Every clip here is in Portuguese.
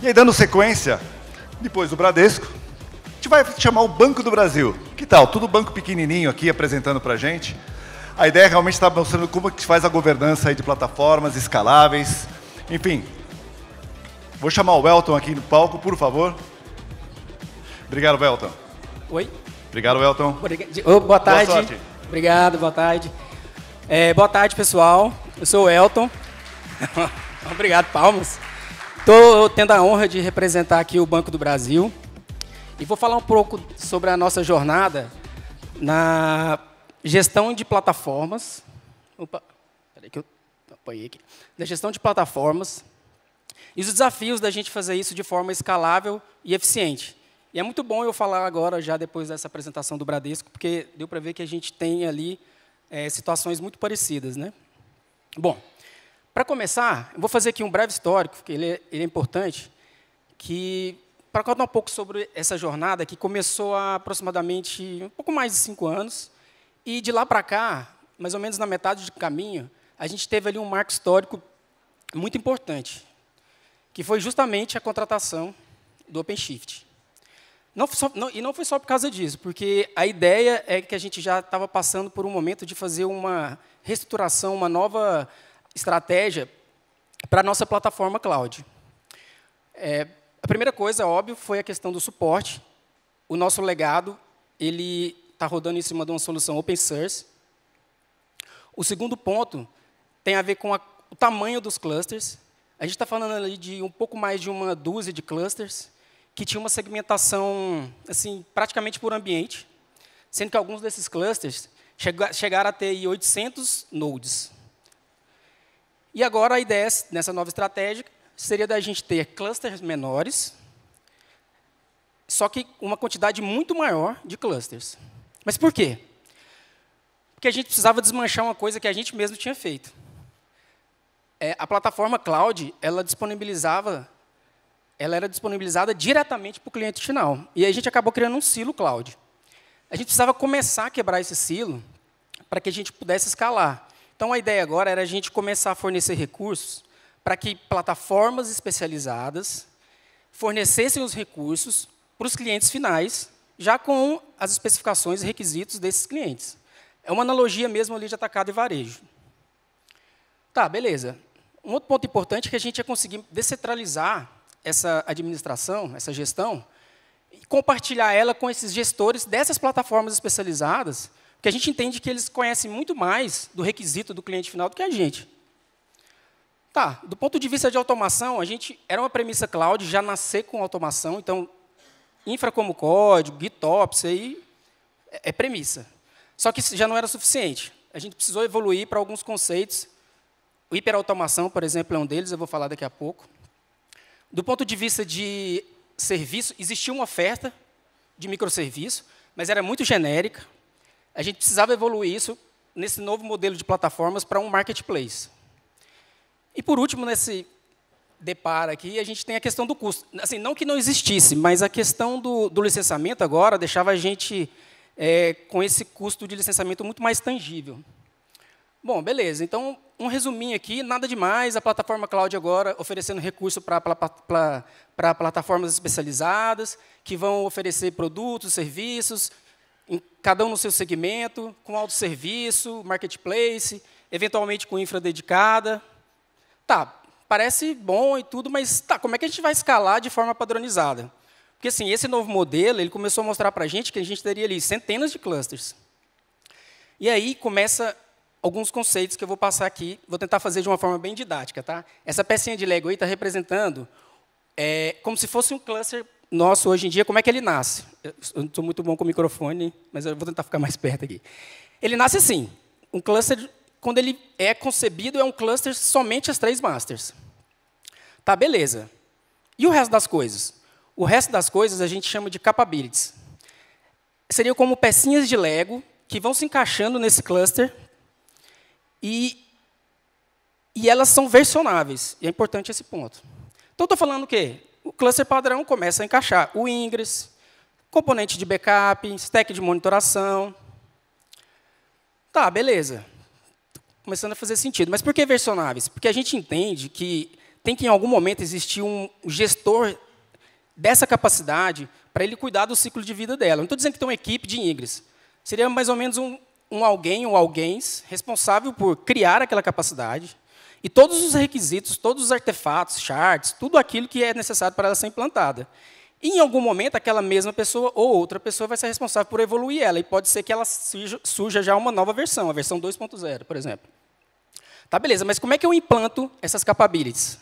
E aí, dando sequência, depois do Bradesco, a gente vai chamar o Banco do Brasil. Que tal? Tudo banco pequenininho aqui apresentando para a gente. A ideia é realmente estar mostrando como que se faz a governança aí de plataformas escaláveis. Enfim, vou chamar o Welton aqui no palco, por favor. Obrigado, Welton. Oi. Obrigado, Welton. Boa tarde. Boa sorte. Obrigado, boa tarde. Boa tarde, pessoal. Eu sou o Welton. Obrigado, palmas. Estou tendo a honra de representar aqui o Banco do Brasil e vou falar um pouco sobre a nossa jornada na gestão de plataformas. Opa, peraí que eu apanhei aqui. Na gestão de plataformas e os desafios da gente fazer isso de forma escalável e eficiente. E é muito bom eu falar agora, já depois dessa apresentação do Bradesco, porque deu para ver que a gente tem ali situações muito parecidas, né? Bom, para começar, eu vou fazer aqui um breve histórico, porque ele é importante, para contar um pouco sobre essa jornada, que começou há aproximadamente um pouco mais de 5 anos, e de lá para cá, mais ou menos na metade do caminho, a gente teve ali um marco histórico muito importante, que foi justamente a contratação do OpenShift. E não foi só por causa disso, porque a ideia é que a gente já estava passando por um momento de fazer uma reestruturação, uma nova estratégia para a nossa plataforma cloud. A primeira coisa, óbvio, foi a questão do suporte. O nosso legado ele está rodando em cima de uma solução open source. O segundo ponto tem a ver com o tamanho dos clusters. A gente está falando ali de um pouco mais de uma dúzia de clusters, que tinha uma segmentação assim, praticamente por ambiente, sendo que alguns desses clusters chegaram a ter 800 nodes. E agora a ideia nessa nova estratégia seria da gente ter clusters menores, só que uma quantidade muito maior de clusters. Mas por quê? Porque a gente precisava desmanchar uma coisa que a gente mesmo tinha feito. A plataforma cloud, ela era disponibilizada diretamente para o cliente final. E aí a gente acabou criando um silo cloud. A gente precisava começar a quebrar esse silo para que a gente pudesse escalar. Então, a ideia agora era a gente começar a fornecer recursos para que plataformas especializadas fornecessem os recursos para os clientes finais, já com as especificações e requisitos desses clientes. É uma analogia mesmo ali de atacado e varejo. Tá, beleza. Um outro ponto importante é que a gente ia conseguir descentralizar essa administração, essa gestão, e compartilhar ela com esses gestores dessas plataformas especializadas, porque a gente entende que eles conhecem muito mais do requisito do cliente final do que a gente. Tá, do ponto de vista de automação, a gente era uma premissa cloud, já nascer com automação, então, infra como código, GitOps, aí é premissa. Só que isso já não era suficiente. A gente precisou evoluir para alguns conceitos. O hiperautomação, por exemplo, é um deles, eu vou falar daqui a pouco. Do ponto de vista de serviço, existia uma oferta de microserviço, mas era muito genérica. A gente precisava evoluir isso nesse novo modelo de plataformas para um marketplace. E, por último, nesse deparo aqui, a gente tem a questão do custo. Assim, não que não existisse, mas a questão do licenciamento agora deixava a gente com esse custo de licenciamento muito mais tangível. Bom, beleza. Então, um resuminho aqui, nada demais. A plataforma cloud agora oferecendo recurso para plataformas especializadas, que vão oferecer produtos, serviços, cada um no seu segmento, com autosserviço, marketplace, eventualmente com infra dedicada. Tá, parece bom e tudo, mas tá, como é que a gente vai escalar de forma padronizada? Porque assim, esse novo modelo ele começou a mostrar para a gente que a gente teria ali centenas de clusters. E aí começa alguns conceitos que eu vou passar aqui, vou tentar fazer de uma forma bem didática. Tá? Essa pecinha de Lego aí está representando como se fosse um cluster nosso hoje em dia, como é que ele nasce. Eu não sou muito bom com o microfone, mas eu vou tentar ficar mais perto aqui. Ele nasce assim, um cluster, quando ele é concebido, é um cluster somente as 3 masters. Tá, beleza. E o resto das coisas? O resto das coisas a gente chama de capabilities. Seriam como pecinhas de Lego que vão se encaixando nesse cluster e elas são versionáveis. E é importante esse ponto. Então, estou falando o quê? O cluster padrão começa a encaixar o Ingress, componente de backup, stack de monitoração. Tá, beleza. Começando a fazer sentido. Mas por que versionáveis? Porque a gente entende que tem que, em algum momento, existir um gestor dessa capacidade para ele cuidar do ciclo de vida dela. Não estou dizendo que tem uma equipe de Ingres. Seria mais ou menos um alguém ou alguéms responsável por criar aquela capacidade e todos os requisitos, todos os artefatos, charts, tudo aquilo que é necessário para ela ser implantada. E, em algum momento, aquela mesma pessoa ou outra pessoa vai ser responsável por evoluir ela. E pode ser que ela surja já uma nova versão, a versão 2.0, por exemplo. Tá, beleza, mas como é que eu implanto essas capabilities?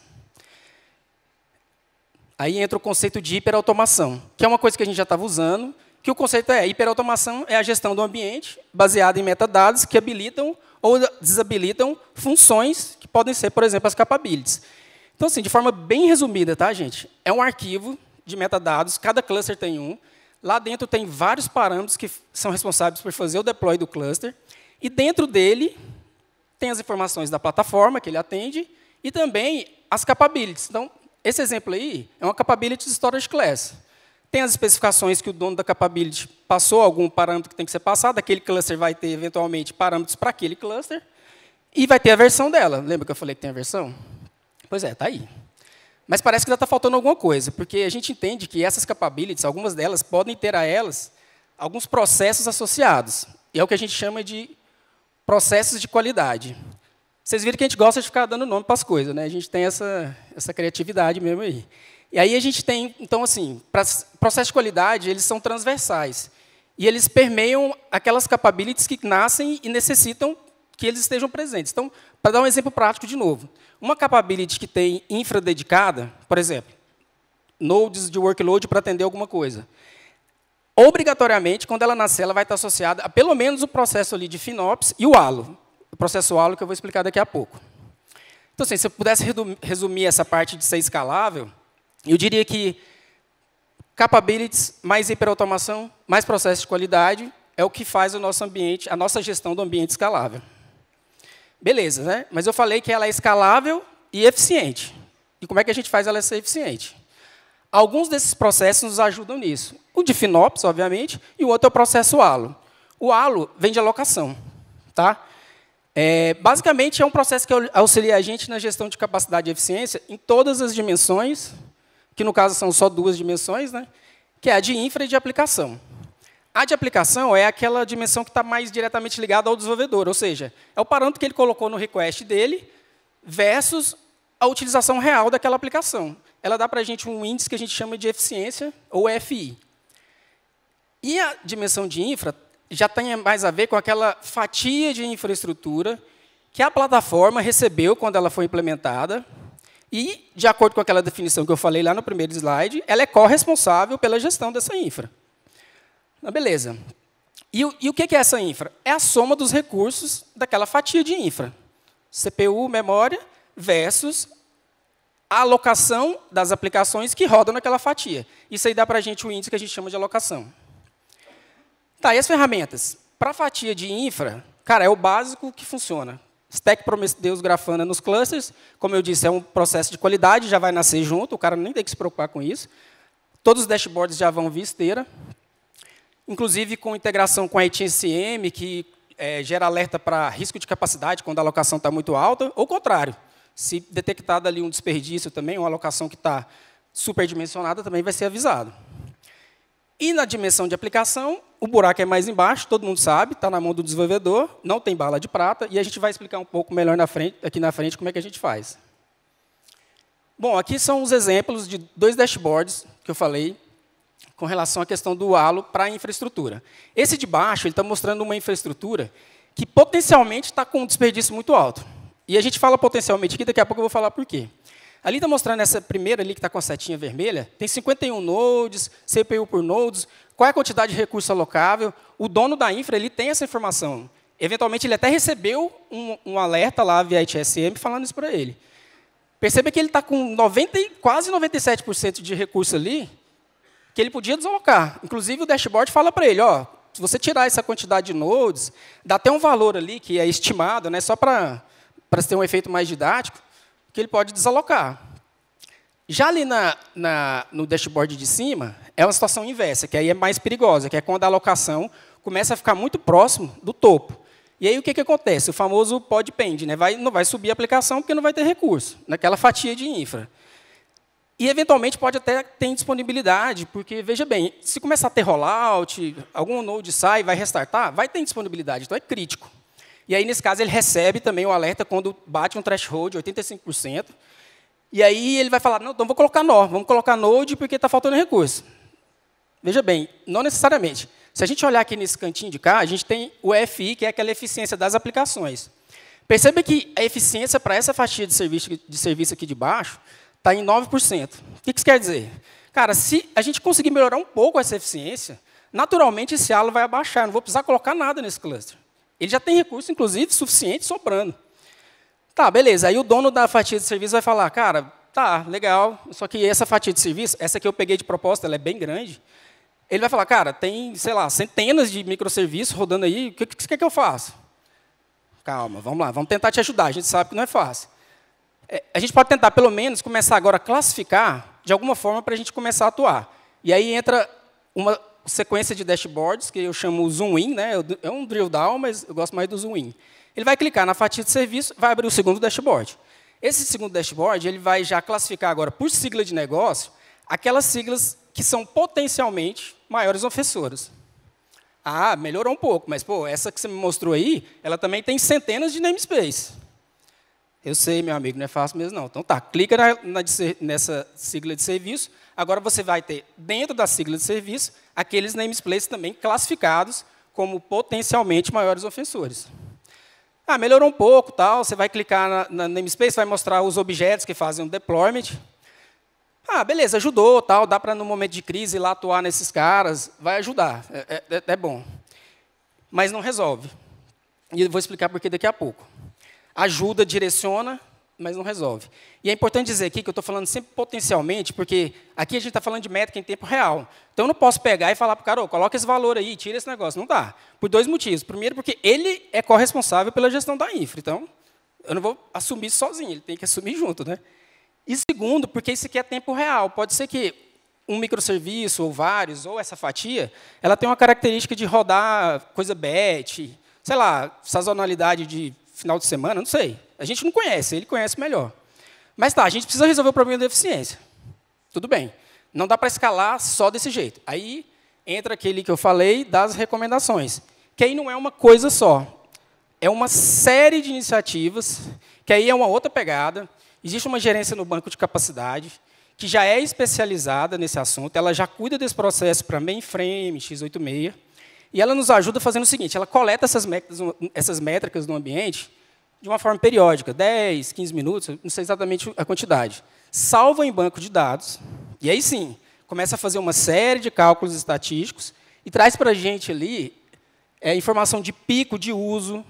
Aí entra o conceito de hiperautomação, que é uma coisa que a gente já estava usando, que o conceito é, hiperautomação é a gestão do ambiente baseada em metadados que habilitam ou desabilitam funções que podem ser, por exemplo, as capabilities. Então, assim, de forma bem resumida, tá, gente? É um arquivo de metadados, cada cluster tem um. Lá dentro tem vários parâmetros que são responsáveis por fazer o deploy do cluster. E dentro dele tem as informações da plataforma que ele atende e também as capabilities. Então, esse exemplo aí é uma capability de storage class. Tem as especificações que o dono da capability passou algum parâmetro que tem que ser passado. Aquele cluster vai ter, eventualmente, parâmetros para aquele cluster. E vai ter a versão dela. Lembra que eu falei que tem a versão? Pois é, está aí. Mas parece que ainda está faltando alguma coisa, porque a gente entende que essas capabilities, algumas delas, podem ter a elas alguns processos associados. E é o que a gente chama de processos de qualidade. Vocês viram que a gente gosta de ficar dando nome para as coisas, né? A gente tem essa criatividade mesmo aí. E aí a gente tem, então, assim, processos de qualidade, eles são transversais. E eles permeiam aquelas capabilities que nascem e necessitam que eles estejam presentes. Então, para dar um exemplo prático de novo, uma capability que tem infra dedicada, por exemplo, nodes de workload para atender alguma coisa, obrigatoriamente, quando ela nascer, ela vai estar associada a pelo menos o processo ali de FinOps e o ALO. O processo ALO que eu vou explicar daqui a pouco. Então, assim, se eu pudesse resumir essa parte de ser escalável, eu diria que capabilities mais hiperautomação, mais processo de qualidade, é o que faz o nosso ambiente, a nossa gestão do ambiente escalável. Beleza, né? Mas eu falei que ela é escalável e eficiente. E como é que a gente faz ela ser eficiente? Alguns desses processos nos ajudam nisso. O de FinOps, obviamente, e o outro é o processo ALO. O ALO vem de alocação. Tá? Basicamente, é um processo que auxilia a gente na gestão de capacidade e eficiência em todas as dimensões, que, no caso, são só duas dimensões, né? Que é a de infra e de aplicação. A de aplicação é aquela dimensão que está mais diretamente ligada ao desenvolvedor, ou seja, é o parâmetro que ele colocou no request dele versus a utilização real daquela aplicação. Ela dá para a gente um índice que a gente chama de eficiência, ou FI. E a dimensão de infra já tem mais a ver com aquela fatia de infraestrutura que a plataforma recebeu quando ela foi implementada e, de acordo com aquela definição que eu falei lá no primeiro slide, ela é corresponsável pela gestão dessa infra. Beleza. E o que é essa infra? É a soma dos recursos daquela fatia de infra. CPU, memória, versus a alocação das aplicações que rodam naquela fatia. Isso aí dá para a gente o índice que a gente chama de alocação. Tá, e as ferramentas? Para a fatia de infra, cara, é o básico que funciona. Stack Prometheus Grafana nos clusters, como eu disse, é um processo de qualidade, já vai nascer junto, o cara nem tem que se preocupar com isso. Todos os dashboards já vão vir esteira. Inclusive com integração com a ITSM, que gera alerta para risco de capacidade quando a alocação está muito alta, ou o contrário. Se detectado ali um desperdício também, uma alocação que está superdimensionada, também vai ser avisado. E na dimensão de aplicação, o buraco é mais embaixo, todo mundo sabe, está na mão do desenvolvedor, não tem bala de prata, e a gente vai explicar um pouco melhor aqui na frente como é que a gente faz. Bom, aqui são os exemplos de 2 dashboards que eu falei, com relação à questão do ALO para a infraestrutura. Esse de baixo está mostrando uma infraestrutura que potencialmente está com um desperdício muito alto. E a gente fala potencialmente aqui, daqui a pouco eu vou falar por quê. Ali está mostrando essa primeira ali, que está com a setinha vermelha, tem 51 nodes, CPU por nodes, qual é a quantidade de recurso alocável. O dono da infra ele tem essa informação. Eventualmente, ele até recebeu um alerta lá via ITSM falando isso para ele. Perceba que ele está com quase 97% de recurso ali, que ele podia desalocar. Inclusive, o dashboard fala para ele, ó, se você tirar essa quantidade de nodes, dá até um valor ali que é estimado, né, só para ter um efeito mais didático, que ele pode desalocar. Já ali no dashboard de cima, é uma situação inversa, que aí é mais perigosa, que é quando a alocação começa a ficar muito próximo do topo. E aí, o que acontece? O famoso pod pend, né? Não vai subir a aplicação porque não vai ter recurso naquela fatia de infra. E, eventualmente, pode até ter disponibilidade, porque, veja bem, se começar a ter rollout, algum node sai, vai restartar, vai ter disponibilidade, então é crítico. E aí, nesse caso, ele recebe também o alerta quando bate um threshold de 85%. E aí ele vai falar, não, então vamos colocar node porque está faltando recurso. Veja bem, não necessariamente. Se a gente olhar aqui nesse cantinho de cá, a gente tem o EFI, que é aquela eficiência das aplicações. Perceba que a eficiência para essa fatia de serviço aqui de baixo está em 9%. O que isso quer dizer? Cara, se a gente conseguir melhorar um pouco essa eficiência, naturalmente esse halo vai abaixar, não vou precisar colocar nada nesse cluster. Ele já tem recurso, inclusive, suficiente sobrando. Tá, beleza. Aí o dono da fatia de serviço vai falar, cara, tá, legal, só que essa fatia de serviço, essa que eu peguei de proposta, ela é bem grande. Ele vai falar, cara, tem, sei lá, centenas de microserviços rodando aí, o que você quer que eu faça? Calma, vamos lá, vamos tentar te ajudar, a gente sabe que não é fácil. A gente pode tentar, pelo menos, começar agora a classificar de alguma forma para a gente começar a atuar. E aí entra uma sequência de dashboards, que eu chamo zoom in, né? É um drill down, mas eu gosto mais do zoom in. Ele vai clicar na fatia de serviço, vai abrir o segundo dashboard. Esse segundo dashboard ele vai já classificar agora, por sigla de negócio, aquelas siglas que são potencialmente maiores ofensoras. Ah, melhorou um pouco, mas pô, essa que você me mostrou aí, ela também tem centenas de namespace. Eu sei, meu amigo, não é fácil mesmo, não. Então tá, clica nessa sigla de serviço. Agora você vai ter, dentro da sigla de serviço, aqueles namespaces também classificados como potencialmente maiores ofensores. Ah, melhorou um pouco, tal. Você vai clicar na namespace, vai mostrar os objetos que fazem o deployment. Ah, beleza, ajudou, tal. Dá para, no momento de crise, ir lá atuar nesses caras. Vai ajudar, é bom. Mas não resolve. E eu vou explicar por que daqui a pouco. Ajuda, direciona, mas não resolve. E é importante dizer aqui que eu estou falando sempre potencialmente, porque aqui a gente está falando de métrica em tempo real. Então, eu não posso pegar e falar para o cara, coloca esse valor aí, tira esse negócio. Não dá. Por dois motivos. Primeiro, porque ele é corresponsável pela gestão da infra. Então, eu não vou assumir isso sozinho, ele tem que assumir junto, né? E segundo, porque isso aqui é tempo real. Pode ser que um microserviço, ou vários, ou essa fatia, ela tem uma característica de rodar coisa batch, sei lá, sazonalidade de final de semana, não sei. A gente não conhece, ele conhece melhor. Mas tá, a gente precisa resolver o problema da eficiência. Tudo bem. Não dá para escalar só desse jeito. Aí entra aquele que eu falei das recomendações, que aí não é uma coisa só. É uma série de iniciativas, que aí é uma outra pegada. Existe uma gerência no banco de capacidade, que já é especializada nesse assunto, ela já cuida desse processo para mainframe, x86, e ela nos ajuda fazendo o seguinte, ela coleta essas métricas do ambiente de uma forma periódica, 10, 15 minutos, não sei exatamente a quantidade. Salva em banco de dados, e aí sim, começa a fazer uma série de cálculos estatísticos e traz para a gente ali informação de pico de uso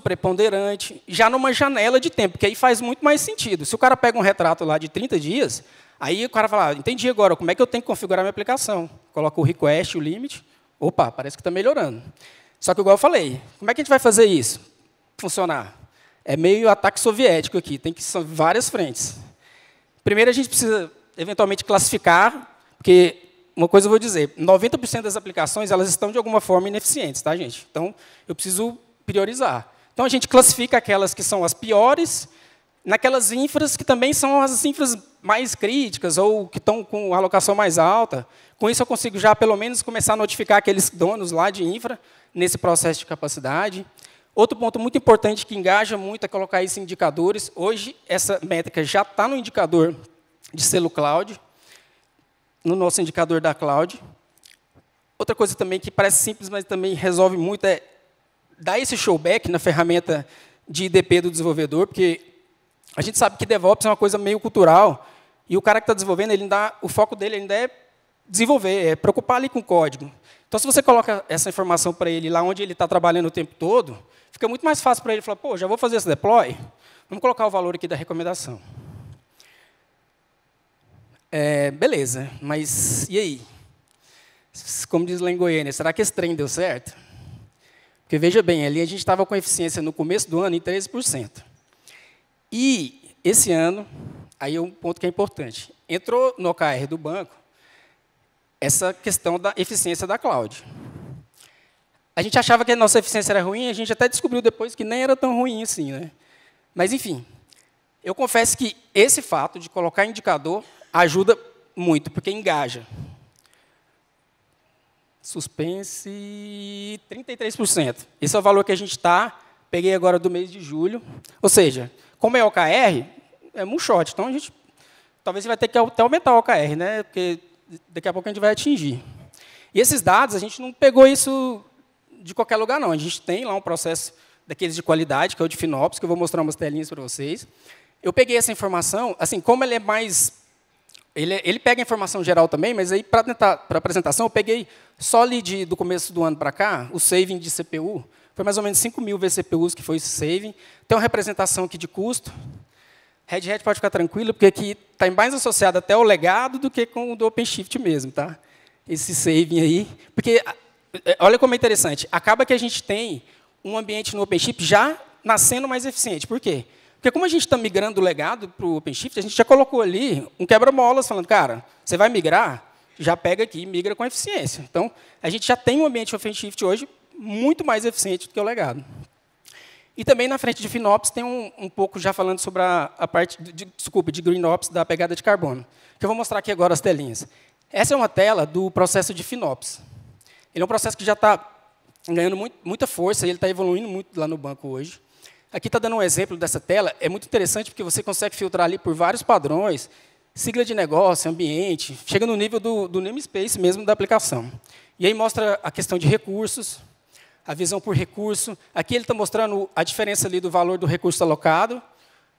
preponderante, já numa janela de tempo, que aí faz muito mais sentido. Se o cara pega um retrato lá de 30 dias, aí o cara fala, entendi agora, como é que eu tenho que configurar minha aplicação? Coloca o request, o limit, opa, parece que está melhorando. Só que, igual eu falei, como é que a gente vai fazer isso funcionar? É meio ataque soviético aqui, tem que ser várias frentes. Primeiro, a gente precisa, eventualmente, classificar, porque, uma coisa eu vou dizer, 90% das aplicações elas estão, de alguma forma, ineficientes, tá, gente? Então, eu preciso priorizar. Então, a gente classifica aquelas que são as piores, naquelas infras que também são as infras mais críticas, ou que estão com alocação mais alta. Com isso, eu consigo já, pelo menos, começar a notificar aqueles donos lá de infra, nesse processo de capacidade. Outro ponto muito importante que engaja muito é colocar isso em indicadores. Hoje, essa métrica já está no indicador de selo cloud, no nosso indicador da cloud. Outra coisa também que parece simples, mas também resolve muito, é dar esse showback na ferramenta de IDP do desenvolvedor, porque a gente sabe que DevOps é uma coisa meio cultural, e o cara que está desenvolvendo, o foco dele ainda é desenvolver, é preocupar ali com o código. Então, se você coloca essa informação para ele lá onde ele está trabalhando o tempo todo, fica muito mais fácil para ele falar, pô, já vou fazer esse deploy, vamos colocar o valor aqui da recomendação. Beleza, mas e aí? Como diz lá em Goiânia, será que esse trem deu certo? Porque, veja bem, ali a gente estava com eficiência no começo do ano em 13%. E, esse ano, aí é um ponto que é importante, entrou no OKR do banco essa questão da eficiência da cloud. A gente achava que a nossa eficiência era ruim, a gente até descobriu depois que nem era tão ruim assim, né? Mas, enfim, eu confesso que esse fato de colocar indicador ajuda muito, porque engaja. Suspense, 33%. Esse é o valor que a gente está. Peguei agora do mês de julho. Ou seja, como é OKR, é moonshot. Então, a gente talvez vai ter que até aumentar o OKR, né? Porque daqui a pouco a gente vai atingir. E esses dados, a gente não pegou isso de qualquer lugar, não. A gente tem lá um processo daqueles de qualidade, que é o de FinOps, que eu vou mostrar umas telinhas para vocês. Eu peguei essa informação, assim, como ele é mais... Ele pega a informação geral também, mas aí, para a apresentação, eu peguei só ali do começo do ano para cá, o saving de CPU, foi mais ou menos 5.000 vCPUs que foi esse saving. Tem uma representação aqui de custo. Red Hat pode ficar tranquilo, porque aqui está mais associado até ao legado do que com o do OpenShift mesmo, tá? Esse saving aí. Porque, olha como é interessante, acaba que a gente tem um ambiente no OpenShift já nascendo mais eficiente. Por quê? Porque como a gente está migrando o legado para o OpenShift, a gente já colocou ali um quebra-molas, falando, cara, você vai migrar, já pega aqui e migra com eficiência. Então, a gente já tem um ambiente OpenShift hoje muito mais eficiente do que o legado. E também, na frente de FinOps, tem um pouco já falando sobre a parte de GreenOps, da pegada de carbono, que eu vou mostrar aqui agora as telinhas. Essa é uma tela do processo de FinOps. Ele é um processo que já está ganhando muita força, e ele está evoluindo muito lá no banco hoje. Aqui está dando um exemplo dessa tela. É muito interessante, porque você consegue filtrar ali por vários padrões, sigla de negócio, ambiente, chega no nível do namespace mesmo da aplicação. E aí mostra a questão de recursos, a visão por recurso. Aqui ele está mostrando a diferença ali do valor do recurso alocado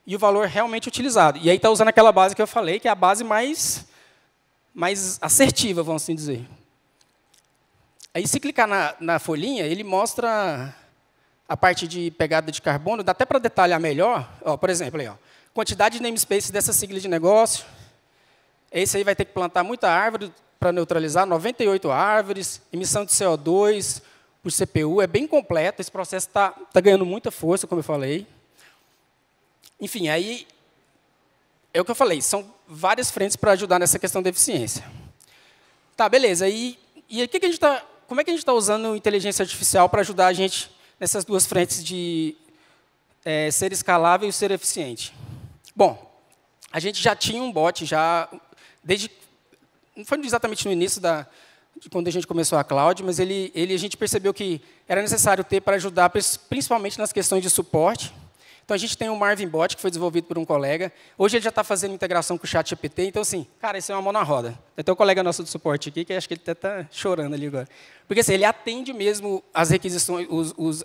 e o valor realmente utilizado. E aí está usando aquela base que eu falei, que é a base mais assertiva, vamos assim dizer. Aí, se clicar na folhinha, ele mostra a parte de pegada de carbono, dá até para detalhar melhor. Ó, por exemplo, aí, ó, quantidade de namespace dessa sigla de negócio. Esse aí vai ter que plantar muita árvore para neutralizar, 98 árvores, emissão de CO2 por CPU, é bem completo, esse processo está ganhando muita força, como eu falei. Enfim, aí é o que eu falei, são várias frentes para ajudar nessa questão da eficiência. Tá, beleza. E aí, como é que a gente está usando inteligência artificial para ajudar a gente nessas duas frentes de ser escalável e ser eficiente? Bom, a gente já tinha um bot, não foi exatamente no início de quando a gente começou a cloud, mas a gente percebeu que era necessário ter para ajudar, principalmente nas questões de suporte. Então, a gente tem um Marvin Bot, que foi desenvolvido por um colega. Hoje, ele já está fazendo integração com o ChatGPT. Então, assim, cara, isso é uma mão na roda. Tem um colega nosso do suporte aqui, que acho que ele até está chorando ali agora. Porque assim, ele atende mesmo as requisições,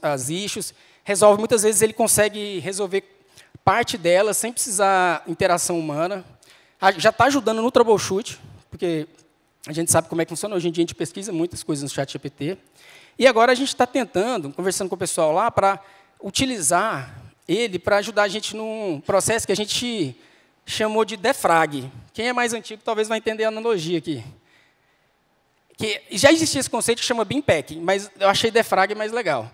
as issues, resolve. Muitas vezes, ele consegue resolver parte delas sem precisar interação humana. Já está ajudando no troubleshoot, porque a gente sabe como é que funciona. Hoje em dia, a gente pesquisa muitas coisas no ChatGPT. E agora, a gente está tentando, conversando com o pessoal lá, para utilizar ele para ajudar a gente num processo que a gente chamou de defrag. Quem é mais antigo talvez vai entender a analogia aqui. Que já existia esse conceito que chama Bin Packing, mas eu achei defrag mais legal.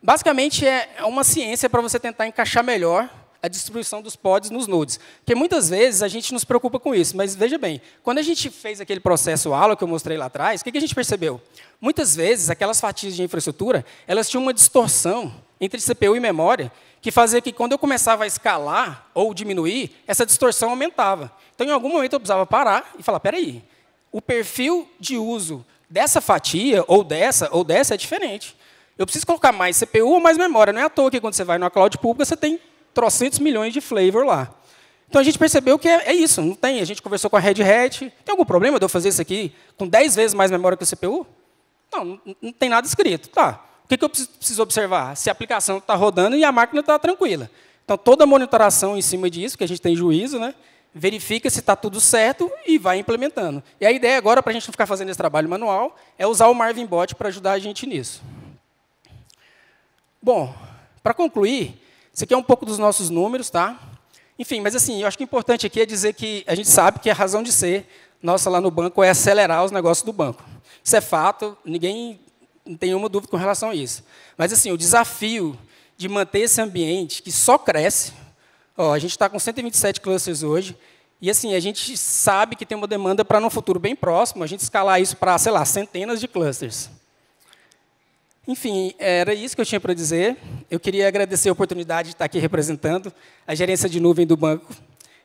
Basicamente, é uma ciência para você tentar encaixar melhor a distribuição dos pods nos nodes. Porque muitas vezes a gente nos preocupa com isso, mas veja bem, quando a gente fez aquele processo ALO que eu mostrei lá atrás, o que a gente percebeu? Muitas vezes, aquelas fatias de infraestrutura, elas tinham uma distorção entre CPU e memória, que fazia que, quando eu começava a escalar ou diminuir, essa distorção aumentava. Então, em algum momento, eu precisava parar e falar, espera aí, o perfil de uso dessa fatia, ou dessa é diferente. Eu preciso colocar mais CPU ou mais memória. Não é à toa que, quando você vai numa cloud pública, você tem trocentos milhões de flavor lá. Então, a gente percebeu que é isso, não tem. A gente conversou com a Red Hat. Tem algum problema de eu fazer isso aqui com 10 vezes mais memória que o CPU? Não tem nada escrito. Tá. O que eu preciso observar? Se a aplicação está rodando e a máquina está tranquila. Então, toda a monitoração em cima disso, que a gente tem juízo, né, verifica se está tudo certo e vai implementando. E a ideia agora, para a gente não ficar fazendo esse trabalho manual, é usar o Marvin Bot para ajudar a gente nisso. Bom, para concluir, isso aqui é um pouco dos nossos números, tá? Enfim, mas assim, eu acho que o importante aqui é dizer que a gente sabe que a razão de ser nossa lá no banco é acelerar os negócios do banco. Isso é fato, ninguém não tem nenhuma dúvida com relação a isso. Mas assim, o desafio de manter esse ambiente que só cresce, a gente está com 127 clusters hoje, e assim, a gente sabe que tem uma demanda para, no futuro bem próximo, a gente escalar isso para, sei lá, centenas de clusters. Enfim, era isso que eu tinha para dizer. Eu queria agradecer a oportunidade de estar aqui representando a gerência de nuvem do banco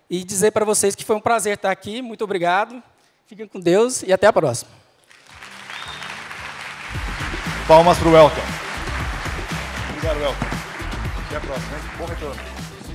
e dizer para vocês que foi um prazer estar aqui. Muito obrigado. Fiquem com Deus e até a próxima. Palmas para o Welton. Obrigado, Welton. Até a próxima, hein? Bom retorno.